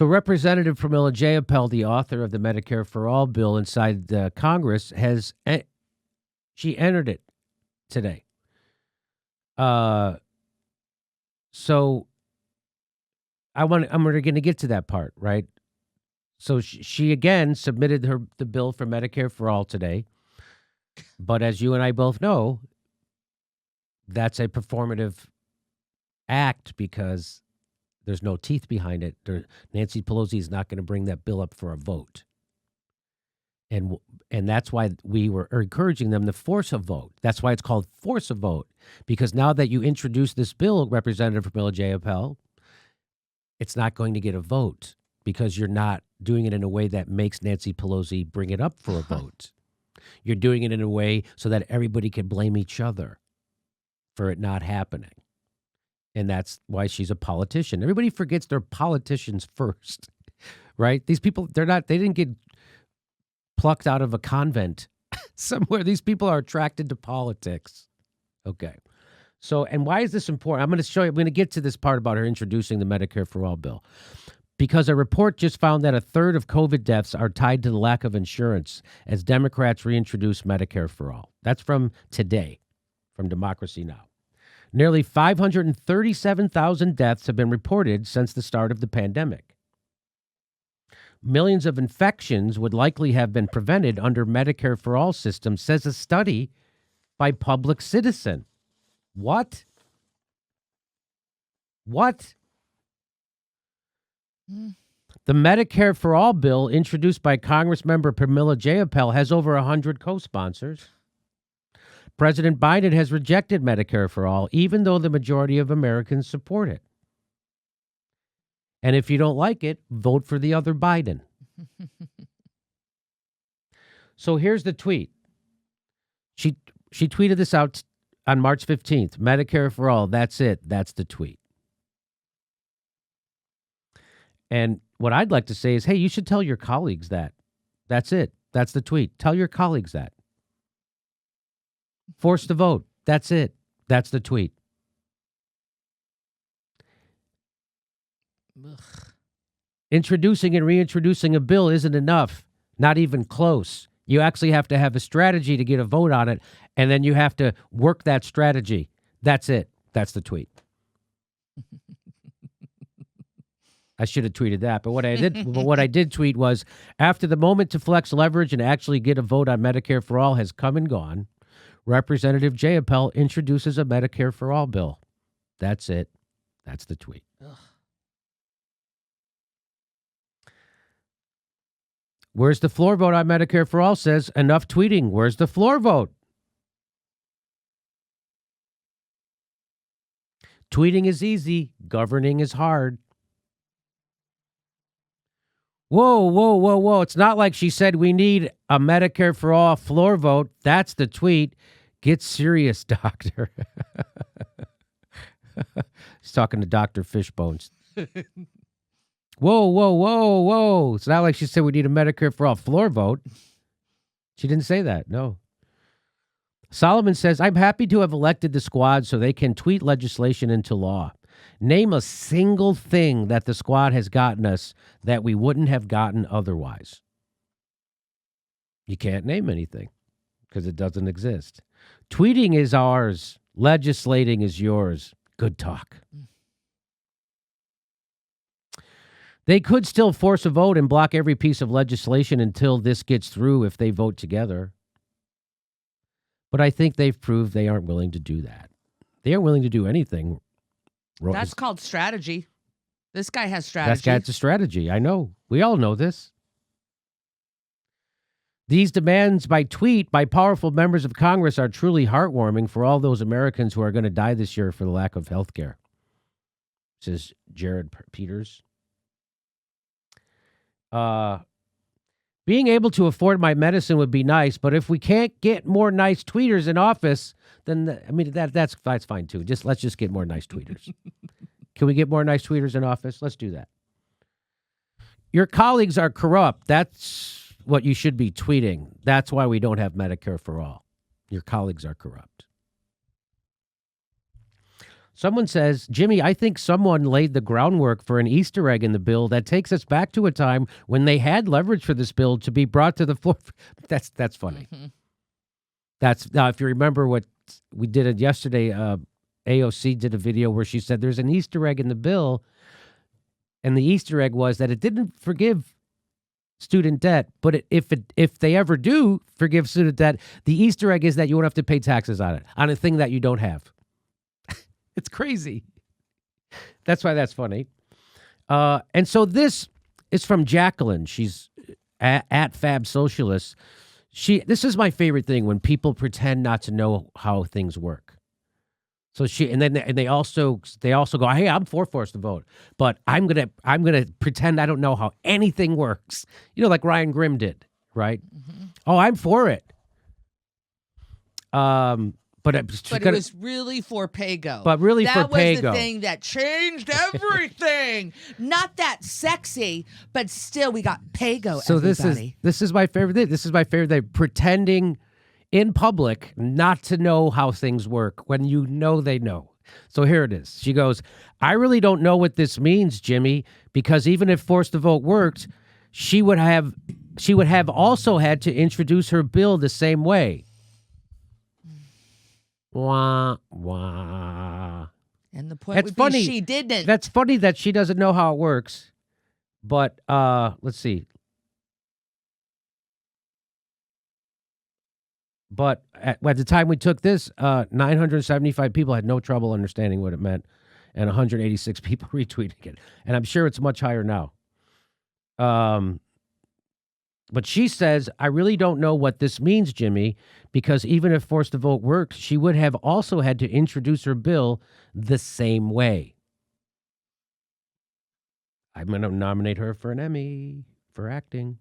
So Representative Pramila Jayapal, the author of the Medicare for All bill inside Congress, she entered it today. So I'm going to get to that part, right? So she again submitted the bill for Medicare for All today. But as you and I both know, that's a performative act because there's no teeth behind it. Nancy Pelosi is not going to bring that bill up for a vote. And that's why we were encouraging them to force a vote. That's why it's called force a vote. Because now that you introduce this bill, Representative Pramila Jayapal, it's not going to get a vote because you're not doing it in a way that makes Nancy Pelosi bring it up for a vote. You're doing it in a way so that everybody can blame each other for it not happening. And that's why she's a politician. Everybody forgets they're politicians first, right? These people, they didn't get plucked out of a convent somewhere. These people are attracted to politics. Okay. So, and why is this important? I'm going to get to this part about her introducing the Medicare for All bill. Because a report just found that a third of COVID deaths are tied to the lack of insurance as Democrats reintroduce Medicare for All. That's from today, from Democracy Now! Nearly 537,000 deaths have been reported since the start of the pandemic. Millions of infections would likely have been prevented under Medicare for All system, says a study by Public Citizen. What? The Medicare for All bill, introduced by Congressmember Pramila Jayapal, has over 100 co-sponsors. President Biden has rejected Medicare for All, even though the majority of Americans support it. And if you don't like it, vote for the other Biden. So here's the tweet. She tweeted this out on March 15th. Medicare for All, that's it. That's the tweet. And what I'd like to say is, hey, you should tell your colleagues that. That's it. That's the tweet. Tell your colleagues that. Force the vote. That's it. That's the tweet. Ugh. Introducing and reintroducing a bill isn't enough. Not even close. You actually have to have a strategy to get a vote on it, and then you have to work that strategy. That's it. That's the tweet. I should have tweeted that, but what I did tweet was, after the moment to flex leverage and actually get a vote on Medicare for All has come and gone, Representative Jayapal introduces a Medicare for All bill. That's it. That's the tweet. Ugh. Where's the floor vote on Medicare for All? Says enough tweeting. Where's the floor vote? Tweeting is easy. Governing is hard. Whoa. It's not like she said we need a Medicare for All floor vote. That's the tweet. Get serious, doctor. He's talking to Dr. Fishbones. Whoa. It's not like she said we need a Medicare for All floor vote. She didn't say that, no. Solomon says, I'm happy to have elected the squad so they can tweet legislation into law. Name a single thing that the squad has gotten us that we wouldn't have gotten otherwise. You can't name anything because it doesn't exist. Tweeting is ours. Legislating is yours. Good talk. They could still force a vote and block every piece of legislation until this gets through if they vote together. But I think they've proved they aren't willing to do that. They aren't willing to do anything. That's called strategy. This guy has strategy. That's a strategy. I know. We all know this. These demands by tweet by powerful members of Congress are truly heartwarming for all those Americans who are going to die this year for the lack of health care, says Jared Peters. Being able to afford my medicine would be nice, but if we can't get more nice tweeters in office, then that's fine too. Let's just get more nice tweeters. Can we get more nice tweeters in office? Let's do that. Your colleagues are corrupt. That's what you should be tweeting. That's why we don't have Medicare for All. Your colleagues are corrupt. Someone says, Jimmy, I think someone laid the groundwork for an Easter egg in the bill that takes us back to a time when they had leverage for this bill to be brought to the floor. That's funny. Mm-hmm. That's now, if you remember what we did it yesterday, AOC did a video where she said there's an Easter egg in the bill, and the Easter egg was that it didn't forgive student debt, but if they ever do forgive student debt, the Easter egg is that you won't have to pay taxes on it, on a thing that you don't have. It's crazy. That's why that's funny. And so this is from Jacqueline. She's at Fab Socialist. This is my favorite thing, when people pretend not to know how things work. So they also go, hey, I'm for forced to vote, but I'm gonna pretend I don't know how anything works. You know, like Ryan Grimm did, right? Mm-hmm. Oh, I'm for it. But it was really for Pago. But really that for Pago. That was the thing that changed everything. Not that sexy, but still we got Pago. So everybody. this is my favorite thing. This is my favorite thing. Pretending in public not to know how things work when you know they know. So here it is. She goes, I really don't know what this means, Jimmy, because even if forced to vote worked, she would have also had to introduce her bill the same way. Wah, wah. And the point would be she didn't. That's funny that she doesn't know how it works. But let's see. But at the time we took this, 975 people had no trouble understanding what it meant, and 186 people retweeting it. And I'm sure it's much higher now. But she says, I really don't know what this means, Jimmy, because even if forced to vote worked, she would have also had to introduce her bill the same way. I'm going to nominate her for an Emmy for acting.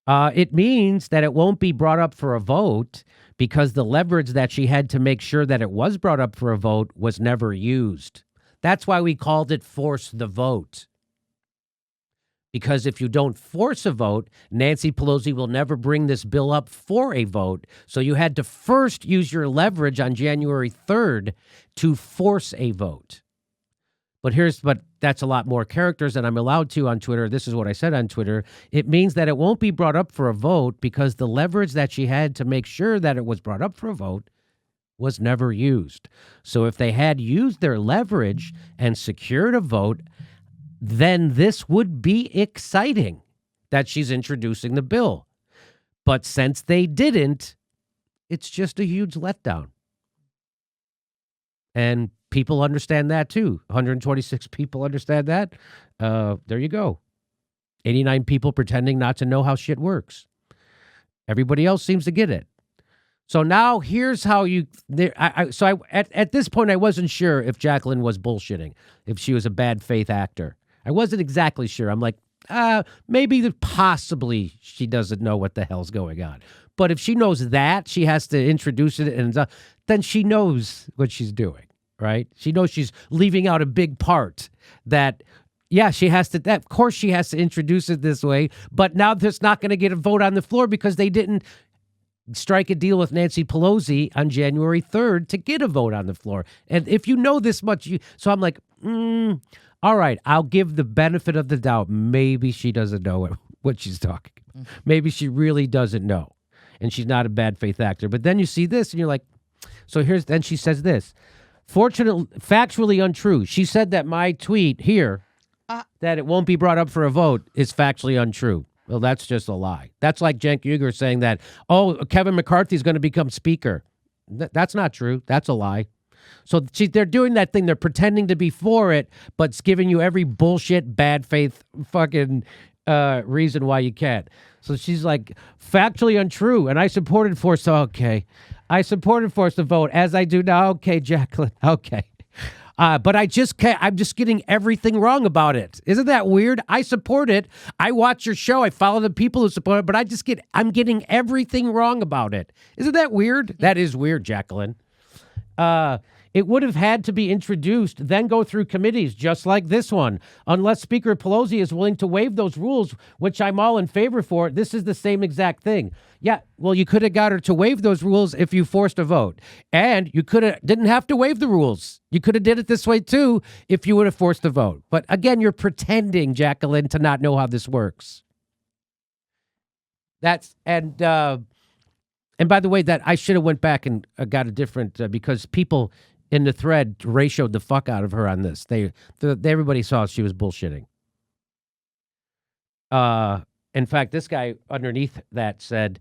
It means that it won't be brought up for a vote because the leverage that she had to make sure that it was brought up for a vote was never used. That's why we called it force the vote. Because if you don't force a vote, Nancy Pelosi will never bring this bill up for a vote. So you had to first use your leverage on January 3rd to force a vote. But that's a lot more characters than I'm allowed to on Twitter. This is what I said on Twitter. It means that it won't be brought up for a vote because the leverage that she had to make sure that it was brought up for a vote was never used. So if they had used their leverage and secured a vote, then this would be exciting that she's introducing the bill. But since they didn't, it's just a huge letdown. And people understand that too. 126 people understand that. There you go. 89 people pretending not to know how shit works. Everybody else seems to get it. So now here's how at this point I wasn't sure if Jacqueline was bullshitting, if she was a bad faith actor. I wasn't exactly sure. I'm like, possibly she doesn't know what the hell's going on. But if she knows that, she has to introduce it, and then she knows what she's doing, right? She knows she's leaving out a big part that, yeah, she has to, of course she has to introduce it this way, but now there's not going to get a vote on the floor because they didn't strike a deal with Nancy Pelosi on January 3rd to get a vote on the floor. And if you know this much, so I'm like, all right, I'll give the benefit of the doubt. Maybe she doesn't know what she's talking about. Maybe she really doesn't know. And she's not a bad faith actor. But then you see this and you're like, then she says this. Factually untrue. She said that my tweet here, that it won't be brought up for a vote, is factually untrue. Well, that's just a lie. That's like Cenk Uygur saying that, Kevin McCarthy's going to become speaker. That's not true. That's a lie. So they're doing that thing. They're pretending to be for it, but it's giving you every bullshit, bad faith fucking reason why you can't. So she's like, factually untrue. And I supported force. Okay. I supported force to vote as I do now. Okay, Jacqueline. Okay. But I'm just getting everything wrong about it. Isn't that weird? I support it. I watch your show. I follow the people who support it, but I'm getting everything wrong about it. Isn't that weird? That is weird, Jacqueline. It would have had to be introduced, then go through committees just like this one. Unless Speaker Pelosi is willing to waive those rules, which I'm all in favor for, this is the same exact thing. Yeah, well, you could have got her to waive those rules if you forced a vote. And you didn't have to waive the rules. You could have did it this way, too, if you would have forced the vote. But again, you're pretending, Jacqueline, to not know how this works. And by the way, that I should have went back and got a different, because people in the thread ratioed the fuck out of her on this. Everybody saw she was bullshitting. In fact, this guy underneath that said,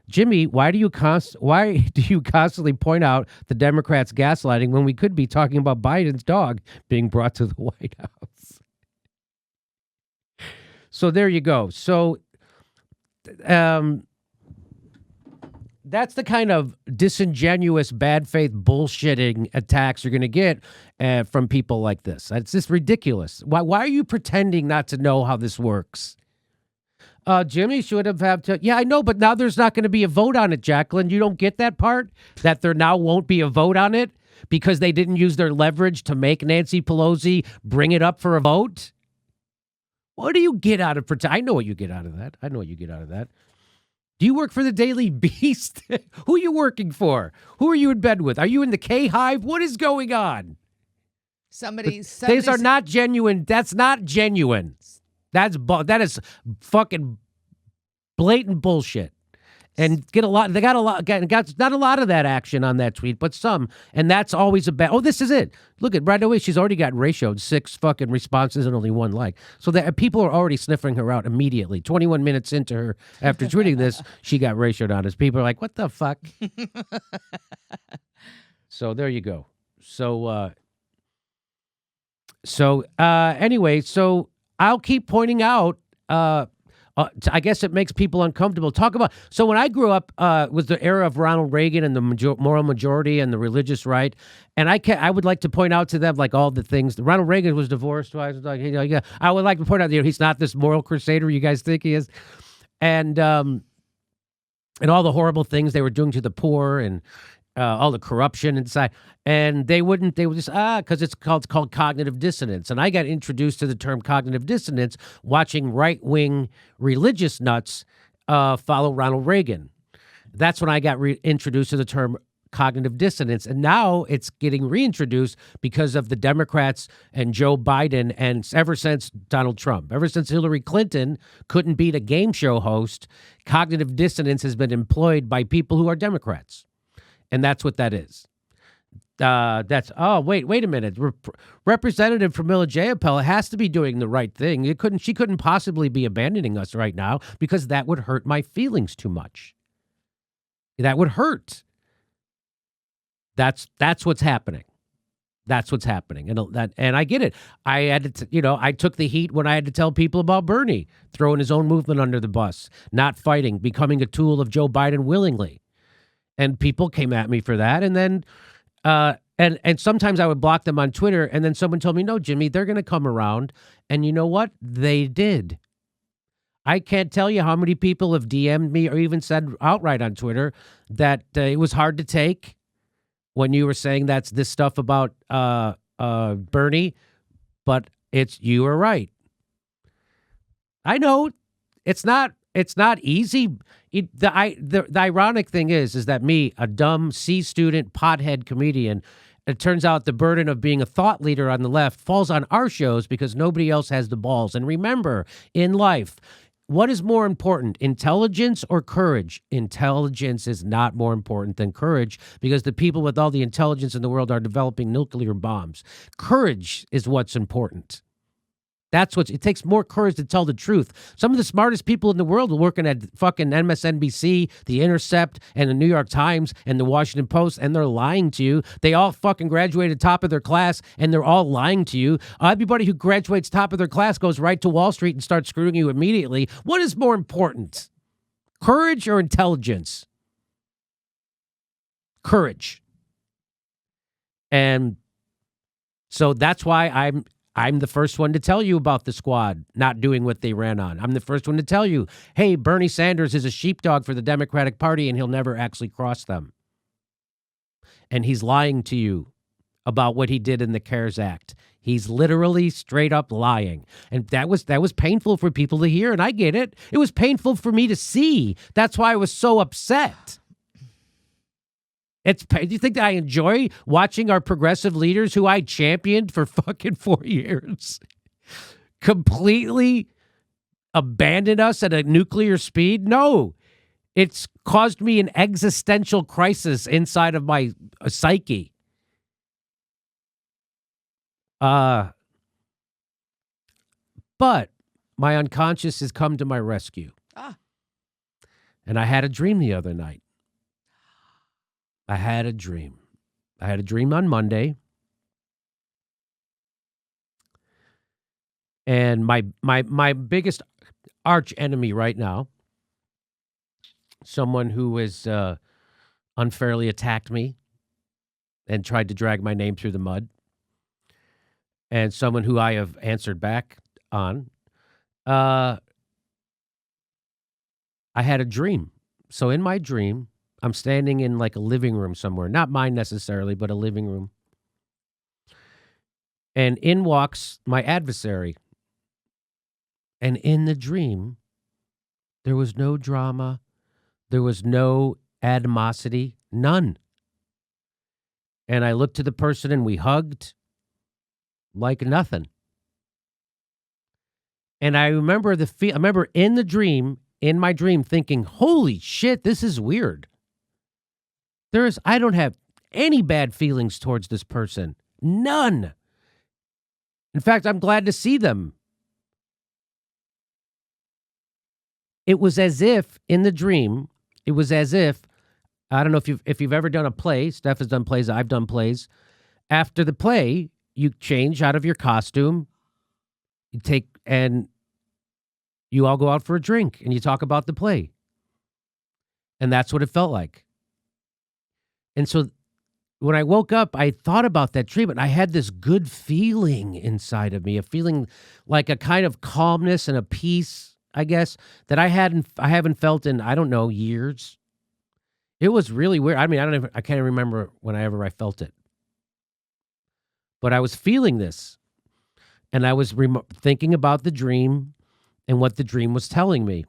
Jimmy, why do you constantly point out the Democrats gaslighting when we could be talking about Biden's dog being brought to the White House? So there you go. So that's the kind of disingenuous, bad faith bullshitting attacks you're going to get from people like this. It's just ridiculous. Why are you pretending not to know how this works? Jimmy should have to. Yeah, I know, but now there's not going to be a vote on it, Jacqueline. You don't get that part? That there now won't be a vote on it because they didn't use their leverage to make Nancy Pelosi bring it up for a vote? What do you get out of I know what you get out of that. Do you work for the Daily Beast? Who are you working for? Who are you in bed with? Are you in the K-Hive? What is going on? These are not genuine. That's not genuine. That is fucking blatant bullshit. And they got not a lot of that action on that tweet, but some. And that's always a bad. Oh, this is it. Look at right away. She's already got ratioed 6 fucking responses and only 1 like. So that people are already sniffing her out immediately. 21 minutes into her after tweeting this, she got ratioed on us. People are like, what the fuck? So there you go. Anyway, so I'll keep pointing out. I guess it makes people uncomfortable. So when I grew up, was the era of Ronald Reagan and the moral majority and the religious right, and I would like to point out to them like all the things. Ronald Reagan was divorced twice. I would like to point out he's not this moral crusader you guys think he is, and all the horrible things they were doing to the poor and all the corruption inside. And they would just, because it's called cognitive dissonance. And I got introduced to the term cognitive dissonance watching right-wing religious nuts follow Ronald Reagan. That's when I got introduced to the term cognitive dissonance. And now it's getting reintroduced because of the Democrats and Joe Biden, and ever since Donald Trump. Ever since Hillary Clinton couldn't beat a game show host, cognitive dissonance has been employed by people who are Democrats. And that's what that is. Wait a minute. Representative from Millajapel has to be doing the right thing. She couldn't possibly be abandoning us right now because that would hurt my feelings too much. That would hurt. That's what's happening. That's what's happening. And I get it. I had to, I took the heat when I had to tell people about Bernie throwing his own movement under the bus, not fighting, becoming a tool of Joe Biden willingly. And people came at me for that. And then, and sometimes I would block them on Twitter. And then someone told me, no, Jimmy, they're going to come around. And you know what? They did. I can't tell you how many people have DM'd me or even said outright on Twitter that it was hard to take when you were saying that's this stuff about Bernie. But you were right. I know it's not easy. The ironic thing is that me, a dumb C student, pothead comedian, it turns out the burden of being a thought leader on the left falls on our shows because nobody else has the balls. And remember, in life, what is more important, intelligence or courage? Intelligence is not more important than courage because the people with all the intelligence in the world are developing nuclear bombs. Courage is what's important. It takes more courage to tell the truth. Some of the smartest people in the world are working at fucking MSNBC, The Intercept, and the New York Times, and the Washington Post, and they're lying to you. They all fucking graduated top of their class, and they're all lying to you. Everybody who graduates top of their class goes right to Wall Street and starts screwing you immediately. What is more important? Courage or intelligence? Courage. And so that's why I'm the first one to tell you about the squad not doing what they ran on. I'm the first one to tell you, hey, Bernie Sanders is a sheepdog for the Democratic Party and he'll never actually cross them. And he's lying to you about what he did in the CARES Act. He's literally straight up lying. And that was painful for people to hear, and I get it. It was painful for me to see. That's why I was so upset. Do you think that I enjoy watching our progressive leaders who I championed for fucking 4 years completely abandon us at a nuclear speed? No. It's caused me an existential crisis inside of my psyche. But my unconscious has come to my rescue. And I had a dream the other night. I had a dream on Monday. And my biggest arch enemy right now, someone who has unfairly attacked me and tried to drag my name through the mud, and someone who I have answered back on, I had a dream. So in my dream, I'm standing in like a living room somewhere, not mine necessarily, but a living room. And in walks my adversary. And in the dream, there was no drama. There was no animosity, none. And I looked to the person and we hugged like nothing. And I remember I remember in my dream thinking, holy shit, this is weird. I don't have any bad feelings towards this person. None. In fact, I'm glad to see them. It was as if in the dream, I don't know if you've ever done a play. Steph has done plays. I've done plays. After the play, you change out of your costume. And you all go out for a drink and you talk about the play. And that's what it felt like. And so when I woke up, I thought about that dream, and I had this good feeling inside of me, a feeling like a kind of calmness and a peace, I guess, that I haven't felt in, I don't know, years. It was really weird. I mean, I can't remember whenever I felt it. But I was feeling this, and I was thinking about the dream and what the dream was telling me.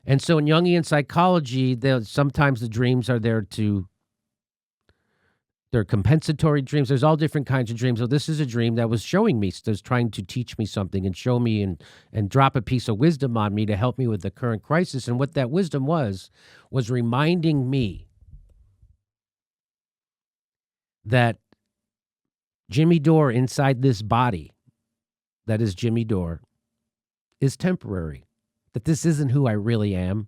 And so in Jungian psychology, sometimes the dreams are there they're compensatory dreams. There's all different kinds of dreams. So this is a dream that was showing me, that was trying to teach me something and show me and drop a piece of wisdom on me to help me with the current crisis. And what that wisdom was reminding me that Jimmy Dore inside this body, that is Jimmy Dore, is temporary. That this isn't who I really am.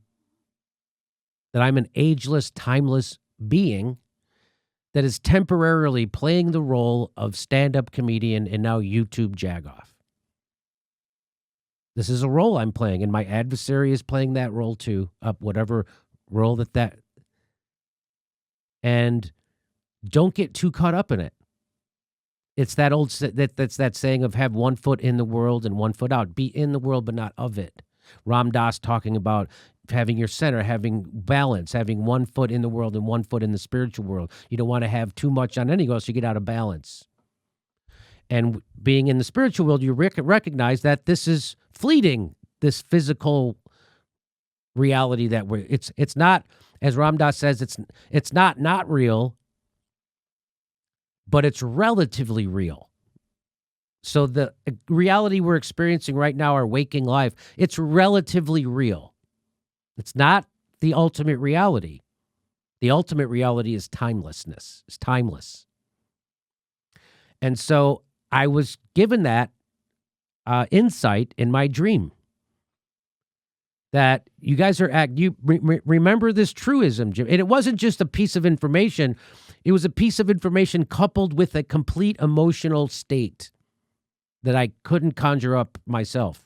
That I'm an ageless, timeless being that is temporarily playing the role of stand-up comedian and now YouTube jagoff. This is a role I'm playing, and my adversary is playing that role too, whatever role that. And don't get too caught up in it. It's that old that's that saying of have one foot in the world and one foot out. Be in the world, but not of it. Ram Dass talking about having your center, having balance, having one foot in the world and one foot in the spiritual world. You don't want to have too much on any goal, so you get out of balance. And being in the spiritual world, you recognize that this is fleeting, this physical reality that it's not, as Ram Dass says, it's not real, but it's relatively real. So the reality we're experiencing right now, our waking life, it's relatively real. It's not the ultimate reality. The ultimate reality is timelessness. It's timeless. And so I was given that insight in my dream that you guys are remember this truism, Jim. And it wasn't just a piece of information. It was a piece of information coupled with a complete emotional state that I couldn't conjure up myself.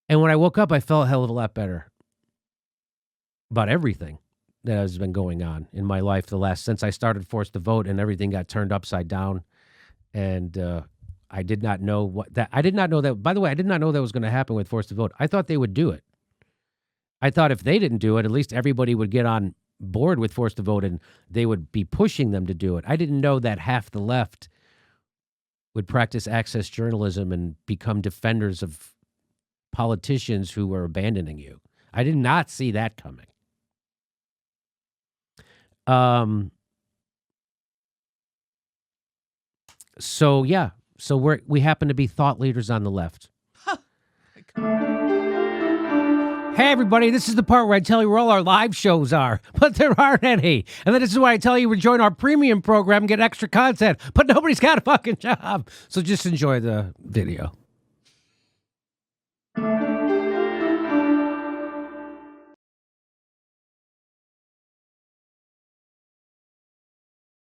And when I woke up, I felt a hell of a lot better about everything that has been going on in my life since I started Forced to Vote, and everything got turned upside down. And I did not know I did not know that, by the way, I did not know that was going to happen with Forced to Vote. I thought they would do it. I thought if they didn't do it, at least everybody would get on bored with forced to vote, and they would be pushing them to do it. I didn't know that half the left would practice access journalism and become defenders of politicians who were abandoning you. I did not see that coming. So yeah, so we happen to be thought leaders on the left. Hey everybody, this is the part where I tell you where all our live shows are, but there aren't any. And then this is why I tell you to join our premium program and get extra content, but nobody's got a fucking job. So just enjoy the video.